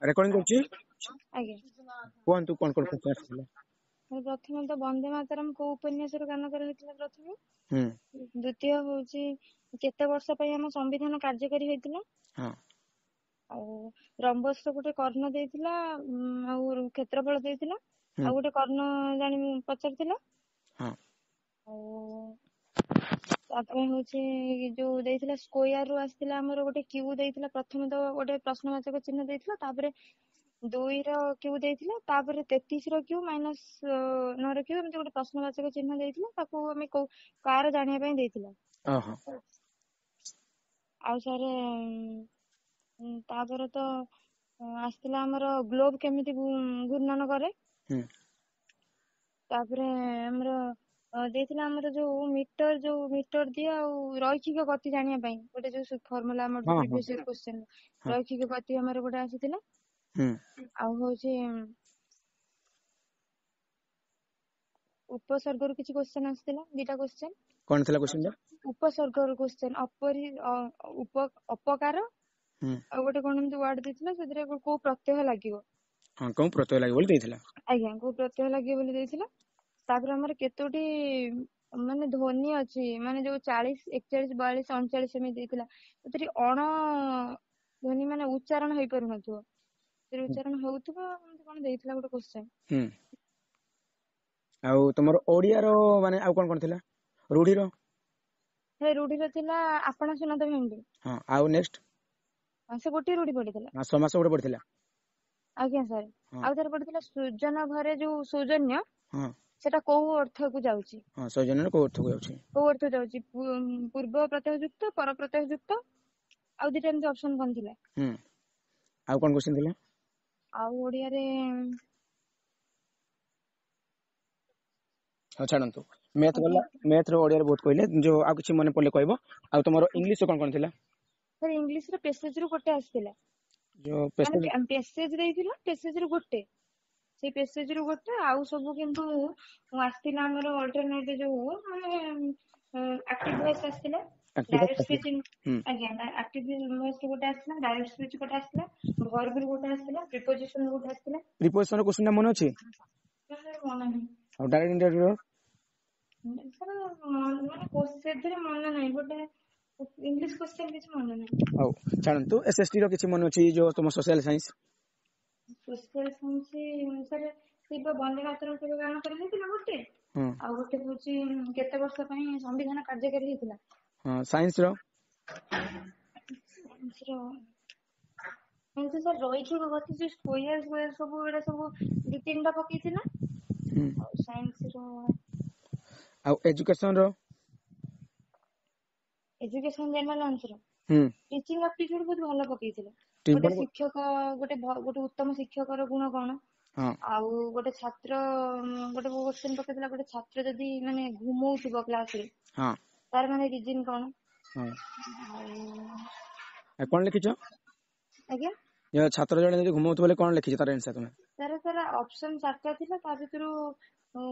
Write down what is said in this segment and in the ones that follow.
Recording କରୁଛି ଆଜ୍ଞା କୁହନ୍ତୁ କଣ କଣ ପ୍ରଶ୍ନ ଆସିଥିଲା। ପ୍ରଥମେ ତ ବନ୍ଦେ ମାତରମ୍ କୋଉ ଉପନ୍ୟାସରୁ ଗାନ କରାଯାଇଥିଲା ପ୍ରଥମେ। ହୁଁ ଦ୍ଵିତୀୟ ହଉଛି କେତେ ବର୍ଷ ପାଇଁ ଆମ ସମ୍ବିଧାନ କାର୍ଯ୍ୟକାରୀ ହେଇଥିଲା। ହଁ ଆଉ ରମ୍ବସର ଗୋଟେ କର୍ଣ୍ଣ ଦେଇଥିଲା ଆଉ କ୍ଷେତ୍ରଫଳ ଦେଇଥିଲା ହୁଁ ଆଉ ଗୋଟେ କର୍ଣ୍ଣ ପଚାରିଥିଲା। ହଁ ଆଉ ତାପରେ ହଉଛି ଯୋଉ ଦେଇଥିଲା ସ୍କୋୟାର ରୁ ଆସିଥିଲା ଆମର ଗୋଟେ କ୍ୟୁ ଦେଇଥିଲା। ପ୍ରଥମେ ତ ଗୋଟେ ପ୍ରଶ୍ନବାଚକ ଚିହ୍ନ ଦେଇଥିଲା, ତାପରେ 2 ର କ୍ୟୁ ଦେଇଥିଲା, ତାପରେ 33 ର କ୍ୟୁ ମାଇନସ 9 ର କ୍ୟୁ, ଏମିତି ଗୋଟେ ପ୍ରଶ୍ନବାଚକ ଚିହ୍ନ ଦେଇଥିଲା। ତାକୁ ଆମେ କାର ଜାଣିବା ପାଇଁ ଦେଇଥିଲା। ଓହୋ ଆଉ ସାର୍ ତାପରେ ତ ଆସିଥିଲା ଆମର ଗ୍ଲୋବ କେମିତି ଘୂର୍ଣ୍ଣନ କରେ। ହୁଁ ତାପରେ ଆମର ଦେଇଥିଲା ଆମର ଯୋଉ ମିଟର ଦିଏ ଆଉ ରୈଖିକ ଗତି ଜାଣିବା ପାଇଁ ଗୋଟେ ଯୋଉ ଫର୍ମୁଲା ଆମର ହଁ ହଁ ପ୍ରିଭିୟସ୍ ଇୟର କ୍ୱେଶ୍ଚନ ହଁ ରୈଖିକ ଗତି ଆମର ଗୋଟେ ଆସିଥିଲା। ହୁଁ ଆଉ ହଉଛି ଉପସର୍ଗରୁ କିଛି କ୍ୱେଶ୍ଚନ ଆସିଥିଲା, 2ଟା କ୍ୱେଶ୍ଚନ। କଣ ଥିଲା କୋଶ୍ଚିନ୍ ଟା? ଉପସର୍ଗରୁ କ୍ୱେଶ୍ଚନ ଅପକାର ହୁଁ ଆଉ ଗୋଟେ କଣ ଏମିତି ୱାର୍ଡ ଦେଇଥିଲା, ସେଥିରେ କୋଉ ପ୍ରତ୍ୟୟ ଲାଗିବ। ହଁ କୋଉ ପ୍ରତ୍ୟୟ ଲାଗିବ ବୋଲି ଦେଇଥିଲା। ଆଜ୍ଞା କୋଉ ପ୍ରତ୍ୟୟ ଲାଗିବ ବୋଲି ଦେଇଥିଲା। ତାପରେ ଆମର କେତୋଟି ମାନେ ଧ୍ୱନି ଅଛି, ମାନେ ଯୋଉ 40, 41, 42, 39 ଏମିତି ଦେଇଥିଲା। ସେଥିରେ ଅଣ ଧ୍ୱନି ମାନେ ଉଚ୍ଚାରଣ ହେଇପାରୁନଥିବ, ସେଥିରେ ଉଚ୍ଚାରଣ ହଉଥିବ ଏମିତି କଣ ଦେଇଥିଲା ଗୋଟେ କ୍ୱେଶ୍ଚନ। ହୁଁ ଆଉ ତମର ଓଡିଆର ମାନେ ଆଉ କଣ କଣ ଥିଲା? ରୁଢିର ରୁଢିର ଥିଲା ଆପଣା ସୁନା ତ ଭେଣ୍ଡି। ହଁ ଆଉ ନେକ୍ସଟ ସେ ଗୋଟିଏ ରୁଢି ପଡିଥିଲା। ସମାସ ଗୋଟେ ପଡିଥିଲା। ଆଜ୍ଞା ସାର୍ ହଁ ଆଉ ଥରେ ପଡିଥିଲା ସୃଜନ ଘରେ ଯୋଉ ସୌଜନ୍ୟ ହଁ ସେଟା କୋଉ ଅର୍ଥକୁ ଯାଉଛି। ହଁ ସୌଜନ୍ୟ କୋଉ ଅର୍ଥକୁ ଯାଉଛି? କୋଉ ଅର୍ଥ ଯାଉଛି, ପୂର୍ବ ପ୍ରତ୍ୟୟ ଯୁକ୍ତ, ପର ପ୍ରତ୍ୟୟ ଯୁକ୍ତ, ଆଉ 2ଟା ଏମିତି ଅପସନ କଣ ଥିଲା। ହୁଁ ଆଉ କଣ କ୍ୱେଶ୍ଚନ ଥିଲା? ଆଉ ଓଡିଆରେ ହଉ ଛାଡନ୍ତୁ। ମ୍ୟାଥ ଆଜ୍ଞା ଗଲା, ମ୍ୟାଥ ର ଓଡିଆରେ ବହୁତ କହିଲେ, ଯୋଉ ଆଉ କିଛି ମନେ ପଡିଲେ କହିବ। ଆଉ ତମର ଇଂଲିଶ କଣ କଣ ଥିଲା? ସାର୍ ଇଂଲିଶ ର ପେସେଜ ରୁ ଗୋଟେ ଆସିଥିଲା, ଯୋଉ ମାନେ ପେସେଜ ଦେଇଥିଲା, ପେସେଜ ରୁ ଗୋଟେ, ସେଇ ପେସେଜ ରୁ ଗୋଟେ, ଆଉ ସବୁ କିନ୍ତୁ ଆସିଥିଲା ଆମର ଅଲ୍ଟରନେଟ ଯୋଉ ମାନେ ଆକ୍ଟିଭ ଭଏସ ଆସିଥିଲା, ଡାଇରେକ୍ଟ ସ୍ପିଚ। ଆଜ୍ଞା ଆକ୍ଟିଭ ଭଏସ ଗୋଟେ ଆସିଥିଲା, ଡାଇରେକ୍ଟ ସ୍ପିଚ ଗୋଟେ ଆସିଥିଲା, ଭର୍ବ ରୁ ଗୋଟେ ଆସିଥିଲା, ପ୍ରିପୋଜିସନ ଗୋଟେ ଆସିଥିଲା। ପ୍ରିପୋଜିସନ କ୍ୱେଶ୍ଚନ ଟା ମନେ ଅଛି? ମନେ ନାହିଁ। ଆଉ ଡାଇରେକ୍ଟ ଇଣ୍ଟରଭ୍ୟୁ ସାର୍ ସେଥିରେ ମନେ ନାହିଁ, ଗୋଟେ ଇଂଲିଶ କ୍ୱେଶ୍ଚନ କିଛି ମନେ ନାହିଁ। ହଉ ଛାଡନ୍ତୁ। SST ର କିଛି ମନେ ଅଛି, ଯୋଉ ତମ ସୋସିଆଲ ସାଇନ୍ସ? ସୋସିଆଲ ସାଇନ୍ସ ଅନୁସାରେ ବନ୍ଦେ ମାତରମ୍ କେବେ ଗାନ କରାଯାଇଥିଲା ଗୋଟେ, ହଁ ଆଉ ଗୋଟେ ହଉଛି କେତେ ବର୍ଷ ପାଇଁ ସମ୍ବିଧାନ କାର୍ଯ୍ୟକାରୀ ହେଇଥିଲା। ହଁ ସାଇନ୍ସ ର ଏମିତି ସାର୍ ରୈଖିକ ଗତି ଯୋଉ ସ୍କୋୟାର ସବୁ ଏଗୁଡା ସବୁ 2-3ଟା ପକେଇଥିଲା। ହୁଁ ଆଉ ସାଇନ୍ସ ର ଆଉ ଏଜୁକେସନ ର ଏଜୁକେସନ ଜେନେରାଲ ଅନର୍ସ ର ହୁଁ ଟିଚିଂ ଆପ୍ଟିଟ୍ୟୁଡ ବହୁତ ଭଲ ପକେଇଥିଲା। ଗୋଟେ ଟିମ୍ପଲ ଶିକ୍ଷକ ଗୋଟେ ଉତ୍ତମ ଶିକ୍ଷକର ଗୁଣ କଣ, ହଁ ଆଉ ଗୋଟେ ଛାତ୍ର ଗୋଟେ କ୍ୱେଶ୍ଚନ ପକେଇଥିଲା, ଗୋଟେ ଛାତ୍ର ଯଦି ମାନେ ଘୁମଉଥିବ କ୍ଲାସ ରେ ହଁ ତାର ମାନେ ରିଜିନ କଣ? ହଁ ଆଉ ଆଉ କଣ ଲେଖିଛ? ଆଜ୍ଞା ଛାତ୍ର ଜଣେ ଯଦି ଘୁମଉଥିବ ବୋଲେ କଣ ଲେଖିଛ ତାର ଆନ୍ସର ତମେ? ତାର ଅପସନ 4ଟା ଥିଲା, ତା ଭିତରୁ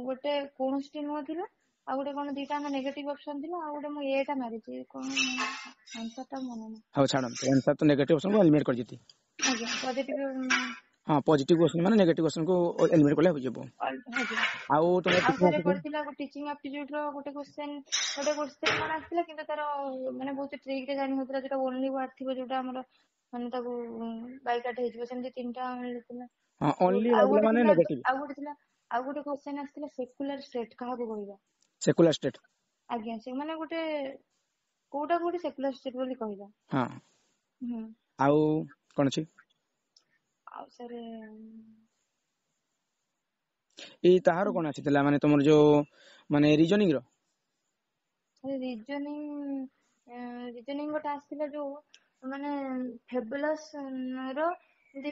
ଗୋଟେ କୌଣସି ନୁହଁ ଥିଲା, ଆଉ ଗୋଟେ କଣ 2ଟା ନେଗେଟିଭ ଅପସନ ଥିଲା, ଆଉ ଗୋଟେ ମୁଁ ଏଟା ମାରିଛି, କଣ ଆନ୍ସର ଟା ମନେ ନାହିଁ। ହଉ ଛାଡନ୍ତୁ, ଆନ୍ସର ତ ନେଗେଟିଭ ଅପସନ କୁ ଏଲିମିନେଟ କରିଦେଇଛି। ଆଜ୍ଞା ପଜିଟିଭ ହଁ ପଜିଟିଭ କ୍ୱେଶ୍ଚନ ମାନେ ନେଗେଟିଭ କ୍ୱେଶ୍ଚନ କୁ ଏଲିମିନେଟ କଲେ ହେଇଯିବ। ଆଉ ତମର ଆଉ ଥରେ ପଡିଥିଲା ଟିଚିଂ ଆପ୍ଟିଟ୍ୟୁଡ ର ଗୋଟେ କ୍ୱେଶ୍ଚନ କଣ ଆସିଥିଲା, କିନ୍ତୁ ତାର ମାନେ ବହୁତ ଟ୍ରିକ ରେ ଜାଣି ହଉଥିଲା, ଯୋଉଟା ଓନ୍ଲି ୱାର୍ଡ ଥିବ, ଯୋଉଟା ଆମର ମାନେ ତାକୁ ବାଇକାଟ ହେଇଯିବ, ସେମିତି 3ଟା ମିଳିଥିଲା। ହଁ ଓନଲି ଆଉ ଲାଗିଲା ଗୋଟେ ମାନେ ଥିଲା ନେଗେଟିଭ। ଆଉ ଗୋଟେ କ୍ୱେଶ୍ଚନ ଆସିଥିଲା ସେକୁଲାର ଷ୍ଟେଟ କାହାକୁ କହିବା? Secular state. ଆଜ୍ଞା ସେମାନେ ଗୋଟେ କୋଉଟା ଗୋଟେ ସେକୁଲାର ଷ୍ଟେଟ ବୋଲି କହିବା। ହଁ ହୁଁ ଆଉ କଣ ଅଛି? ଆଉ ସାରେ ଏଇ ତାହାର କଣ ଆସିଥିଲା, ମାନେ ତମର ଯୋଉ ମାନେ ରିଜନିଂ ର ରିଜନିଂ ଗୋଟେ ଆସିଥିଲା, ଯୋଉ ମାନେ ଫେବୁଲସ ର 2,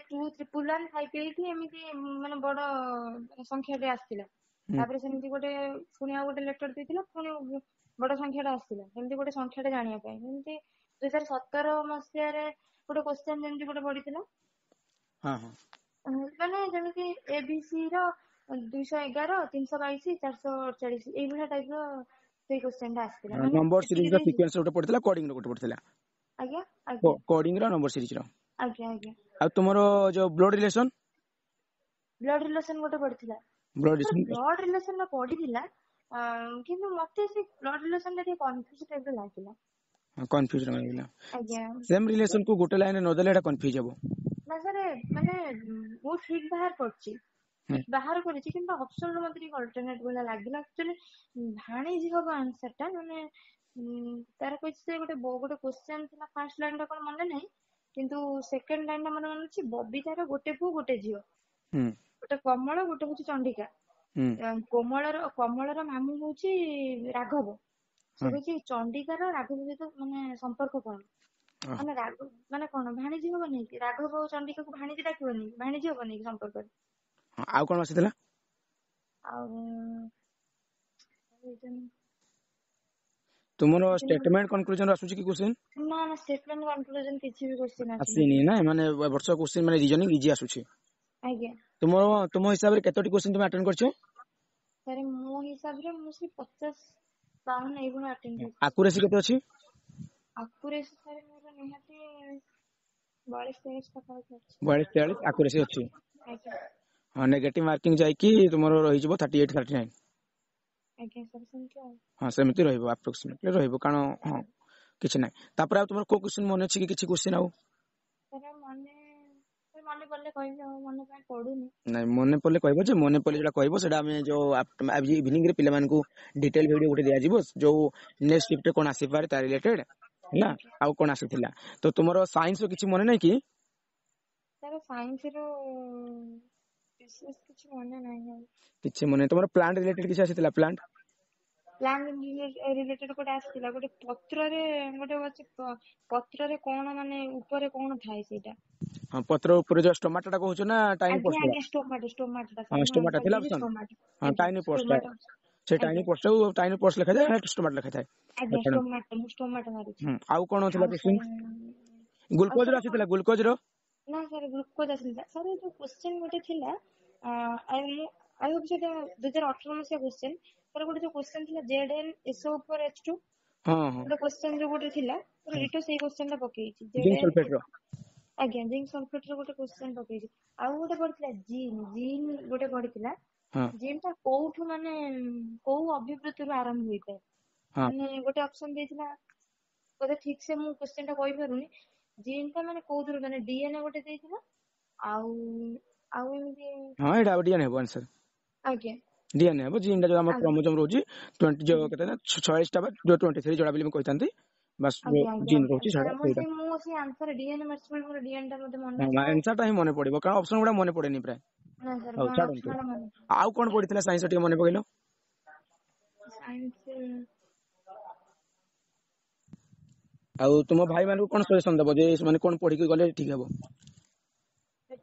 3, 5, 8 ଏମିତି ମାନେ ବଡ ସଂଖ୍ୟା ଟେ ଆସିଥିଲା। ହୁଁ ତାପରେ ସେମିତି ଗୋଟେ ପୁଣି ଆଉ ଗୋଟେ ଲେଟର ଦେଇଥିଲା, ପୁଣି ବଡ ସଂଖ୍ୟା ଟା ଆସିଥିଲା, ସେମିତି ଗୋଟେ ସଂଖ୍ୟା ଟା ଜାଣିବା ପାଇଁ। ଯେମିତି 2017 ମସିହାରେ ଗୋଟେ କ୍ୱେଶ୍ଚନ ଯେମିତି ଗୋଟେ ପଡିଥିଲା, ହଁ ହଁ ମାନେ ଯେମିତି ଏ ବି ସି ର 211, 322, 448 ଏଇଭଳିଆ ଟାଇପ ର ସେଇ କ୍ୱେଶ୍ଚନ ଟା ଆସିଥିଲା। ମାନେ ନମ୍ବର ସିରିଜ ଏତିକି ର ଦେଇଛି। ସିକ୍ୱେନ୍ସ ଗୋଟେ ପଡିଥିଲା, କୋଡିଂ ର ଗୋଟେ ପଡିଥିଲା। ଆଜ୍ଞା ଆଜ୍ଞା କୋଡିଂ ର ନମ୍ବର ସିରିଜ ର ଆଜ୍ଞା ଆଜ୍ଞା ଆଉ ତୁମର ଯୋଉ ବ୍ଲଡ ରିଲେସନ ବ୍ଲଡ ରିଲେସନ ଗୋଟେ ପଡିଥିଲା। ବ୍ଲଡ ମୋର ରିଲେସନ ବ୍ଲଡ ରିଲେସନ ଟା ପଡିଥିଲା, କିନ୍ତୁ ମତେ ସେ ବ୍ଲଡ ରିଲେସନ ଟା ଟିକେ କନଫ୍ୟୁଜ ଟାଇପ ର ଲାଗିଲା। କନଫ୍ୟୁଜ ଲାଗିଲା। ଆଜ୍ଞା ସେମ ରିଲେସନ କୁ ଗୋଟେ ଲାଇନରେ ନଦେଲେ ଏଟା କନଫ୍ୟୁଜ ହବ। ନା ସାର୍, ମାନେ ମୁଁ ଠିକ ବାହାର କରିଛି, ହୁଁ ଠିକ ବାହାର କରିଛି, କିନ୍ତୁ ଅପସନ ମତେ ଟିକେ ଅଲ୍ଟରନେଟ ଭଳିଆ ଲାଗିଲା। ଆକ୍ଚୁଆଲି ଭାଣିଜୀ ହବ ଆନ୍ସର ଟା, ମାନେ ତାର କହିଛି ସେ ଗୋଟେ କ୍ୱେଶ୍ଚନ ଥିଲା, ଫାର୍ଷ୍ଟ ଲାଇନ ଟା କଣ ମନେ ନାହିଁ, କିନ୍ତୁ ସେକେଣ୍ଡ ଲାଇନ ଟା ମନେ ଅଛି। ବବିତାର ଗୋଟେ ପୁଅ ଗୋଟେ ଝିଅ, ହୁଁ ଗୋଟେ କମଳ, ଗୋଟେ ହଉଛି ଚଣ୍ଡିକା। ହୁଁ କମଳର ମାମୁଁ ହଉଛି ରାଘବ। ହଁ ସେ କହୁଛି ଚଣ୍ଡିକାର ରାଘବ ସହିତ ମାନେ ସମ୍ପର୍କ କଣ, ହଁ ମାନେ ମାନେ କଣ ଭାଣିଜୀ ହବନି କି? ରାଘବ ଆଉ ଚଣ୍ଡିକାକୁ ଭାଣିଜୀ ଡାକିବନି, ଭାଣିଜୀ ହବନି କି ସମ୍ପର୍କରେ? ହଁ। ଆଉ କଣ ଆସିଥିଲା? ଆଉ ତୁମର ଷ୍ଟେଟମେଣ୍ଟ କନକ୍ଲୁଜନ ଆସୁଛି କି କ୍ୱେଶ୍ଚନ? ନା ନା, ଷ୍ଟେଟମେଣ୍ଟ କନକ୍ଲୁଜନ କିଛି ବି କ୍ୱେଶ୍ଚନ ଆସିନି ଆସିନଥିଲା। ନା, ମାନେ ବର୍ଷ କ୍ୱେଶ୍ଚନ ମାନେ ରିଜନିଂ ଇଜି ଆସୁଛି। ଆଜ୍ଞା ତୁମ ହିସାବରେ କେତୋଟି କ୍ୱେଶ୍ଚନ ତୁମେ ଆଟେଣ୍ଡ କରିଛ? ସାର୍ ମୋ ହିସାବରେ ମୁଁ ସେ 50-52 ଏଇଭଳିଆ ଆଟେଣ୍ଡ କରିଛି। ଆକୁରେସି କେତେ ଅଛି? ଆକୁରେସି ସାର୍ ମୋର ନିହାତି 42-43 ପାଖାପାଖି ଅଛି। 42-43 ଆକୁରେସି ଅଛି। ଆଜ୍ଞା ହଁ, ନେଗେଟିଭ ମାର୍କିଂ ଯାଇକି ତୁମର ରହିଯିବ 38-39। ଆଜ୍ଞା ସାର୍, ସେମିତି ଆଉ। ହଁ, ସେମିତି ରହିବ, ଆପ୍ରୋକ୍ସିମେଟଲି ରହିବ, କାରଣ ହଁ କିଛି ନାହିଁ। ତାପରେ ଆଉ ତୁମର କୋଉ କ୍ୱେଶ୍ଚନ ମନେ ଅଛି କି କିଛି କ୍ୱେଶ୍ଚନ ଆଉ? ସାର୍ ମନେ ପଡିଲେ କହିବି, ଆଉ ମନେ କାଇଁ ପଡୁନି। ନାଇଁ, ମନେ ପଡିଲେ କହିବ, ଯେ ମନେ ପଡିଲେ ଯୋଉଟା କହିବ ସେଟା ଆମେ ଯୋଉ ଆଜି ଇଭିନିଂ ରେ ପିଲାମାନଙ୍କୁ ଡିଟେଲ ଭିଡିଓ ଗୋଟେ ଦିଆଯିବ, ଯୋଉ ନେକ୍ସଟ ଶିଫ୍ଟ ରେ କଣ ଆସିପାରେ ତା ରିଲେଟେଡ ହେଲା, ଆଜ୍ଞା ଆଉ କଣ ଆସିଥିଲା। ତ ତୁମର ସାଇନ୍ସ ର କିଛି ମନେ ନାହିଁ କି? ସାର୍ ସାଇନ୍ସ ର ବିଶେଷ କିଛି ମନେ ନାହିଁ ଆଉ। କିଛି ମନେ ନାହିଁ। ତୁମର ପ୍ଲାଣ୍ଟ ରିଲେଟେଡ କିଛି ଆସିଥିଲା? ପ୍ଲାଣ୍ଟ ପ୍ଲାଣ୍ଟ ରିଲେଟେଡ ଗୋଟେ ଆସିଥିଲା, ଗୋଟେ ପତ୍ରରେ ଗୋଟେ ଅଛି, ପତ୍ରରେ କଣ ମାନେ ଉପରେ କଣ ଥାଏ ସେଇଟା। ହଁ, ପତ୍ର ଉପରେ ଯୋଉ ଷ୍ଟୋମାଟୋ ଟା କହୁଛ ନା ଟାଇନି ଆଜ୍ଞା ପୋସ୍ଟ? ଆଜ୍ଞା, ଷ୍ଟୋମାଟୋ ଟା ହଁ, ସାର୍, ମୁଁ ଷ୍ଟୋମାଟୋ ଆନ୍ସର ଥିଲା ଦେଇଛି ଅପସନ। ଷ୍ଟୋମାଟୋ। ହଁ, ଆଜ୍ଞା ଟାଇନି ପୋଷ୍ଟ ଟା, ଷ୍ଟୋମାଟୋ। ସେ ଟାଇନି ଆଜ୍ଞା ପୋଷ୍ଟ ଟାଇନି ପୋଷ୍ଟ ଲେଖାଥାଏ, ଷ୍ଟୋମାଟୋ ଲେଖାଥାଏ। ଆଜ୍ଞା, ମୁଁ ଷ୍ଟୋମାଟୋ ମାରିଛି। ଆଉ କଣ ଥିଲା ଆଉ କ୍ୱେଶ୍ଚନ? ସାର୍ ଆଉ ଗ୍ଲୁକୋଜ ର ସାର୍ କଣ, ଆସିଥିଲା, ଗ୍ଲୁକୋଜ ର? ନା ସାର୍ ଗ୍ଲୁକୋଜ ଆସିଥିଲା। ସାର୍ ଯୋଉ କ୍ୱେଶ୍ଚନ ଗୋଟେ ଥିଲା, ଆଉ ସେଟା 2018 ମସିହା କ୍ୱେଶ୍ଚନ, ତାର ଗୋଟେ ଯୋଉ କ୍ୱେଶ୍ଚନ ଥିଲା ZnSO4H2, ହଁ ହଁ, ଗୋଟେ କ୍ୱେଶ୍ଚନ ଯୋଉ ଗୋଟେ ଥିଲା, ରିଟୋ ସେଇ କ୍ୱେଶ୍ଚନ ଟା ପକେଇଛି। ଜିଙ୍କ ସଲଫେଟ ର। ଆଜ୍ଞା, ଜିଙ୍କ ସଲଫେଟ ର ଗୋଟେ କ୍ୱେଶ୍ଚନ ପକେଇଛି। ଆଉ ଗୋଟେ ପଡିଥିଲା ଜିନ୍ ଗୋଟେ ପଡିଥିଲା। ହଁ ଜିନ୍ ଟା କୋଉଠୁ, ମାନେ କୋଉ ଅଭିବୃଦ୍ଧିରୁ ଆରମ୍ଭ ହୋଇଥାଏ? ହଁ ମାନେ ଗୋଟେ ଅପସନ ଦେଇଥିଲା, ବୋଧେ ଠିକ ସେ ମୁଁ କ୍ୱେଶ୍ଚନ ଟା କହିପାରୁନି। ଜିନ୍ ଟା ମାନେ କୋଉଥିରୁ, ମାନେ DNA ଗୋଟେ ଦେଇଥିଲା, ଆଉ ଆଉ ଏମିତି। ହଁ, ଏଇଟା ଡିଏନଏ ହବ ଆନ୍ସର। ଆଜ୍ଞା ଡିଏନଏ ହବ। ଜିନ୍ ଟା ଯୋଉ ଆମର ଆଜ୍ଞା କ୍ରୋମୋଜୋମ ରହୁଛି, ଆଜ୍ଞା 46 ଟା ବା 23 ଯୋଉଟା ବୋଲି ମୁଁ କହିଥାନ୍ତି, ବାସ୍ ଆଜ୍ଞା ଆଜ୍ଞା ଜିନ୍ ଆଜ୍ଞା ରହୁଛି ସାର୍, ସେଇଟା। ମୁଁ ସେଇ ଆନ୍ସର ଡିଏନଏ ମାରିଛି ବୋଲି ମୋର ଡିଏନଏ ଟା ମତେ ମନେ ହଁ, ଅଛି। ଆଉ ଆନ୍ସର ଟା ହିଁ ମନେ ପଡିବ, କାରଣ ଅପସନ ଗୁଡା ମନେ ପଡେନି ପ୍ରାୟ। ନା ସାର୍, ହଉ, ଛାଡନ୍ତୁ। ଅପସନାଲ ମନେ ଆଉ କଣ ପଡିଥିଲା ସାଇନ୍ସ ଟିକେ ମନେ ପକେଇଲ? ସାଇନ୍ସ ଆଉ ତୁମ ଭାଇ ମାନଙ୍କୁ କଣ ସଜେସନ ଦବ, ଯେ ସେମାନେ କଣ ପଢିକି ଗଲେ ଠିକ ହବ?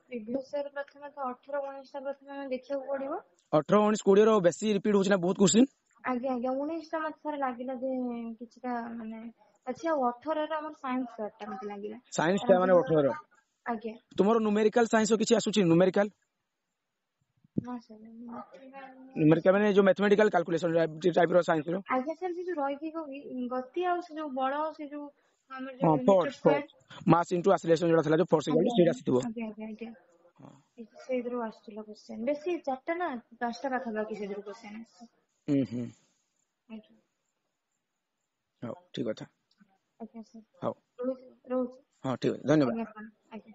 ପ୍ରିଭିୟସ୍ ଇୟର ପ୍ରଥମେ ତ 18-19 ଟା ପ୍ରଥମେ ଆମେ ଦେଖିବାକୁ ପଡିବ। 18-19-20 ର ବେଶୀ ରିପିଟ୍ ହଉଛି ନା ବହୁତ କ୍ୱେଶ୍ଚନ? ଆଜ୍ଞା ଆଜ୍ଞା, 19 ଟା ମତେ ଥରେ ଲାଗିଲା ଯେ କିଛିଟା ମାନେ ଅଛି, ଆଉ 18 ର ଆମର ସାଇନ୍ସ ପାର୍ଟ ଟା ମତେ ଲାଗିଲା। ସାଇନ୍ସ ଟା କାରଣ ମାନେ 18 ର। ଆଜ୍ଞା ତୁମର ନ୍ୟୁମେରିକାଲ ସାଇନ୍ସ ର କିଛି ଆସୁଛି? ନ୍ୟୁମେରିକାଲ ନା ସାର୍, ମାନେ ଯୋଉ ମ୍ୟାଥମେଟିକାଲ କାଲକୁଲେସନ ଟାଇପ ର ସାଇନ୍ସ ର? ଆଜ୍ଞା ସାର୍, ସେ ଯୋଉ ରହିକି ଗତି ଆଉ ସେ ଯୋଉ ବଳ, ସେ ଯୋଉ ଆମର ହଁ, ଯୋଉ ମିଟର ସ୍କୋୟାର। ଫୋର୍ସ ମାସ୍ ଇନଟୁ ଆକ୍ସିଲରେସନ ଯୋଉଟା ଥିଲା, ଯୋଉ ଫୋର୍ସ ଇକ୍ୱାଲ ଟୁ ଆଜ୍ଞା ସେଇଟା ଆସିଥିବ। ଆଜ୍ଞା ଆଜ୍ଞା ଆଜ୍ଞା ସେଇଥିରୁ ଆସୁଥିଲା କ୍ୱେଶ୍ଚନ, ବେଶୀ 4ଟା ନା 5ଟା ପାଖାପାଖି ସେଇଥିରୁ କ୍ୱେଶ୍ଚନ ଆସିଛି। ହୁଁ ହୁଁ, ଆଜ୍ଞା ହଉ ଠିକ କଥା। ଆଜ୍ଞା ସାର୍, ହଉ, ରହୁଛି। ହଁ ଠିକ ଅଛି, ଧନ୍ୟବାଦ। ଆଜ୍ଞା।